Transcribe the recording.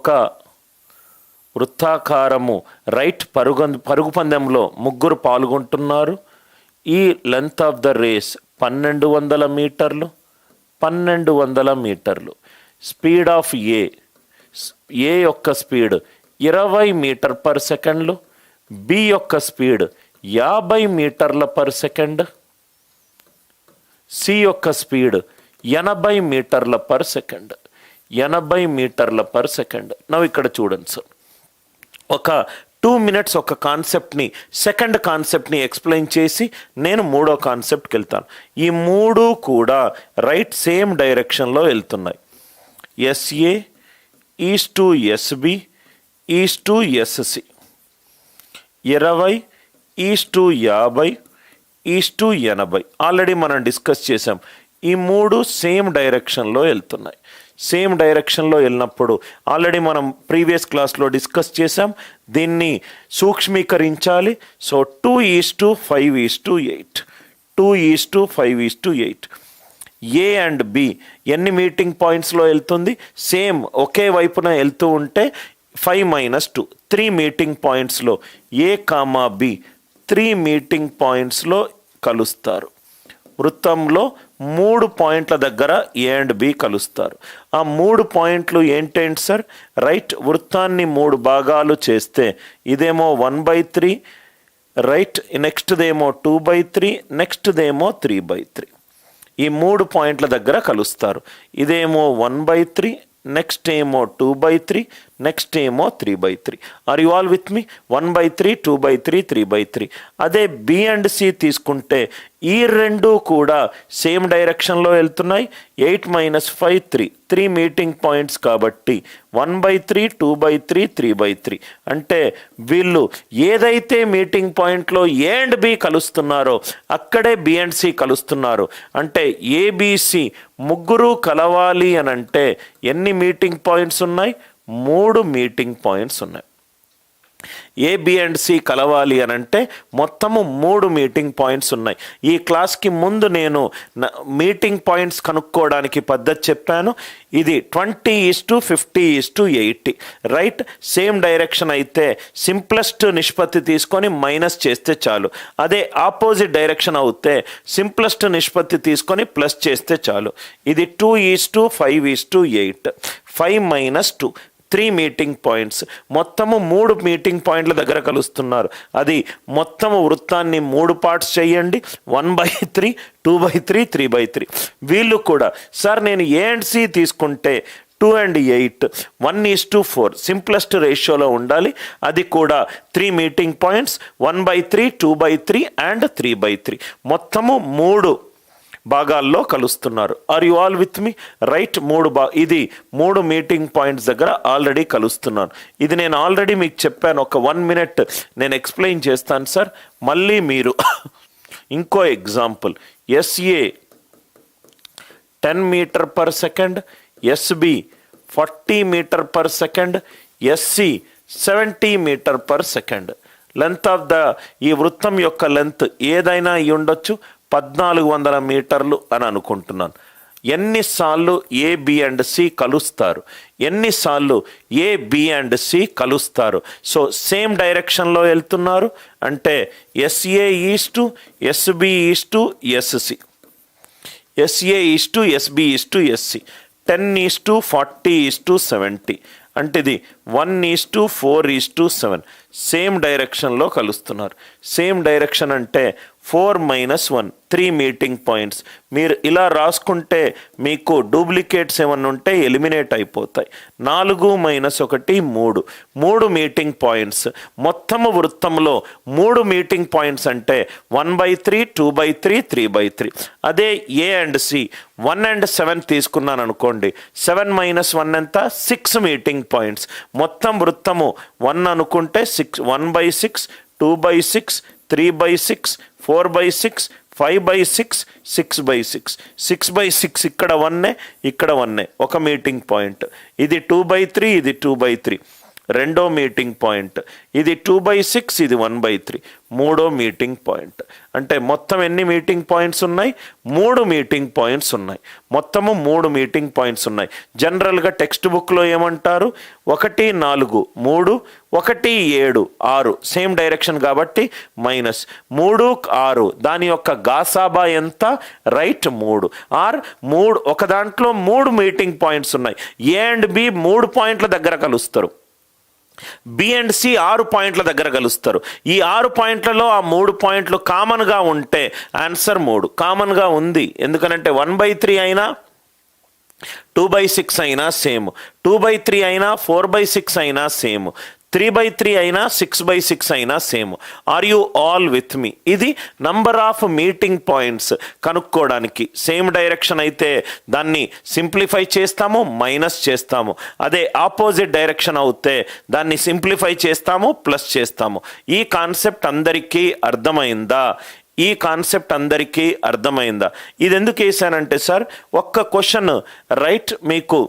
ఒక వృత్తాకారము రైట్ పరుగు పందెంలో ముగ్గురు పాల్గొంటున్నారు. ఈ లెంత్ ఆఫ్ ద రేస్ 1200 మీటర్లు. 1200 మీటర్లు. స్పీడ్ ఆఫ్ ఏ యొక్క స్పీడ్ 20 మీటర్ పర్ సెకండ్లు. బి యొక్క స్పీడ్ 50 మీటర్ల పర్ సెకండ్. సి యొక్క స్పీడ్ 80 మీటర్ల పర్ సెకండ్. 80 మీటర్ల పర్ సెకండ్. నవ్వు ఇక్కడ చూడండి సార్, ఒక 2 minutes ఒక కాన్సెప్ట్ని, సెకండ్ కాన్సెప్ట్ని ఎక్స్ప్లెయిన్ చేసి నేను మూడో కాన్సెప్ట్కి వెళ్తాను. ఈ మూడు కూడా రైట్ సేమ్ డైరెక్షన్లో వెళ్తున్నాయి. SA is to SB is to SC. 20 is to 50 is to 80. Already మనం డిస్కస్ చేసాం. ఈ మూడు సేమ్ డైరెక్షన్లో వెళ్తున్నాయి. సేమ్ డైరెక్షన్లో వెళ్ళినప్పుడు ఆల్రెడీ మనం ప్రీవియస్ క్లాస్లో డిస్కస్ చేసాం. దీన్ని సూక్ష్మీకరించాలి. సో 2:5:8. 2:5:8. ఏ అండ్ బి ఎన్ని మీటింగ్ పాయింట్స్లో వెళ్తుంది? సేమ్ ఒకే వైపున వెళ్తూ ఉంటే 5-2 3 మీటింగ్ పాయింట్స్లో ఏ కామా బి 3 మీటింగ్ పాయింట్స్లో కలుస్తారు. వృత్తంలో 3 పాయింట్ల దగ్గర ఏ అండ్ బి కలుస్తారు. ఆ 3 పాయింట్లు ఏంటేంటి సార్? రైట్, వృత్తాన్ని 3 భాగాలు చేస్తే ఇదేమో 1/3, రైట్, నెక్స్ట్దేమో 2/3, నెక్స్ట్దేమో 3/3. ఈ 3 పాయింట్ల దగ్గర కలుస్తారు. ఇదేమో 1/3, నెక్స్ట్ ఏమో 2/3, నెక్స్ట్ ఏమో 3/3. Are you all with me? 1/3, 2/3, 3/3. అదే బి అండ్ సి తీసుకుంటే ఈ రెండు కూడా సేమ్ డైరెక్షన్లో వెళ్తున్నాయి. 8 - 5 3 మీటింగ్ పాయింట్స్ కాబట్టి 1/3, 2/3, 3/3. అంటే వీళ్ళు ఏదైతే మీటింగ్ పాయింట్లో ఏ అండ్ బి కలుస్తున్నారో అక్కడే బి అండ్ సి కలుస్తున్నారు. అంటే ఏబిసి ముగ్గురు కలవాలి అని అంటే ఎన్ని మీటింగ్ పాయింట్స్ ఉన్నాయి? 3 మీటింగ్ పాయింట్స్ ఉన్నాయి. ఏ బి అండ్ సి కలవాలి అని అంటే మొత్తము 3 మీటింగ్ పాయింట్స్ ఉన్నాయి. ఈ క్లాస్కి ముందు నేను మీటింగ్ పాయింట్స్ కనుక్కోవడానికి పద్ధతి చెప్పాను. ఇది 20:50:80. రైట్, సేమ్ డైరెక్షన్ అయితే సింప్లెస్ట్ నిష్పత్తి తీసుకొని మైనస్ చేస్తే చాలు. అదే ఆపోజిట్ డైరెక్షన్ అవుతే సింప్లెస్ట్ నిష్పత్తి తీసుకొని ప్లస్ చేస్తే చాలు. ఇది 2:5:8. 5 - 2 3 మీటింగ్ పాయింట్స్. మొత్తము 3 మీటింగ్ పాయింట్ల దగ్గర కలుస్తున్నారు. అది మొత్తము వృత్తాన్ని 3 పార్ట్స్ చేయండి. 1/3, 2/3, 3/3. వీళ్ళు కూడా సార్ నేను ఏ అండ్ సి తీసుకుంటే 2 and 8 1:4 సింప్లెస్ట్ రేషియోలో ఉండాలి. అది కూడా 3 మీటింగ్ పాయింట్స్ 1/3, 2/3 అండ్ 3/3. మొత్తము 3 భాగాల్లో కలుస్తున్నారు. Are you all with me? Right, ఇది 3 మీటింగ్ పాయింట్స్ దగ్గర ఆల్రెడీ కలుస్తున్నాను. ఇది నేను ఆల్రెడీ మీకు చెప్పాను. ఒక 1 minute నేను ఎక్స్ప్లెయిన్ చేస్తాను సార్. మళ్ళీ మీరు ఇంకో example. SA 10 meter per second, SB 40 meter per second, SC 70 meter per second. Length of ఈ వృత్తం యొక్క లెంత్ ఏదైనా అయి ఉండొచ్చు. 1400 మీటర్లు అని అనుకుంటున్నాను. ఎన్నిసార్లు ఏ బి అండ్ సి కలుస్తారు? ఎన్నిసార్లు ఏ బి అండ్ సి కలుస్తారు? సో సేమ్ డైరెక్షన్లో వెళ్తున్నారు. అంటే SA is to SB is to SC. SA is to SB is to SC. 10:40:70. అంటే ఇది 1:4:7. సేమ్ డైరెక్షన్లో కలుస్తున్నారు. సేమ్ డైరెక్షన్ అంటే 4 - 1 3 మీటింగ్ పాయింట్స్. మీరు ఇలా రాసుకుంటే మీకు డూప్లికేట్స్ ఏమన్నా ఉంటే ఎలిమినేట్ అయిపోతాయి. 4 - 1 3 మీటింగ్ పాయింట్స్. మొత్తము వృత్తంలో 3 మీటింగ్ పాయింట్స్ అంటే 1/3, 2/3, 3/3. అదే ఏ అండ్ సి 1 and 7 తీసుకున్నాను అనుకోండి. 7 - 1 ఎంత? 6 మీటింగ్ పాయింట్స్. మొత్తం వృత్తము 1 అనుకుంటే 1/6, 2/6, 3/6, 4/6, 5/6, 6/6. 6/6 ఇక్కడ 1, ఇక్కడ 1, ఒక మీటింగ్ పాయింట్. ఇది 2/3, ఇది 2/3. రెండో మీటింగ్ పాయింట్, ఇది 2/6, ఇది 1/3 మూడో మీటింగ్ పాయింట్. అంటే మొత్తం ఎన్ని మీటింగ్ పాయింట్స్ ఉన్నాయి? 3 మీటింగ్ పాయింట్స్ ఉన్నాయి. మొత్తము 3 మీటింగ్ పాయింట్స్ ఉన్నాయి. జనరల్గా టెక్స్ట్ బుక్లో ఏమంటారు? 1, 4, 3, 1, 7, 6 సేమ్ డైరెక్షన్ కాబట్టి -3, 6 దాని యొక్క గాసాబా ఎంత? రైట్ 3. ఆర్ 3 ఒక దాంట్లో 3 మీటింగ్ పాయింట్స్ ఉన్నాయి. ఏ అండ్ బి 3 పాయింట్ల దగ్గర కలుస్తారు, బి అండ్ సి 6 పాయింట్ల దగ్గర కలుస్తారు. ఈ 6 పాయింట్లలో ఆ 3 పాయింట్లు కామన్గా ఉంటే ఆన్సర్ 3 కామన్గా ఉంది. ఎందుకనంటే 1/3 అయినా 2/6 అయినా సేమ్, 2/3 అయినా 4/6 అయినా సేమ్, 3/3 అయినా 6/6 అయినా same. Are you all with me? ఇది నంబర్ ఆఫ్ మీటింగ్ పాయింట్స్ కనుక్కోవడానికి. సేమ్ డైరెక్షన్ అయితే దాన్ని సింప్లిఫై చేస్తాము, మైనస్ చేస్తాము. అదే ఆపోజిట్ డైరెక్షన్ అవుతే దాన్ని సింప్లిఫై చేస్తాము, ప్లస్ చేస్తాము. ఈ కాన్సెప్ట్ అందరికీ అర్థమైందా? ఈ కాన్సెప్ట్ అందరికీ అర్థమైందా? ఇది ఎందుకు వేసానంటే సార్, ఒక్క క్వశ్చన్ రైట్ మీకు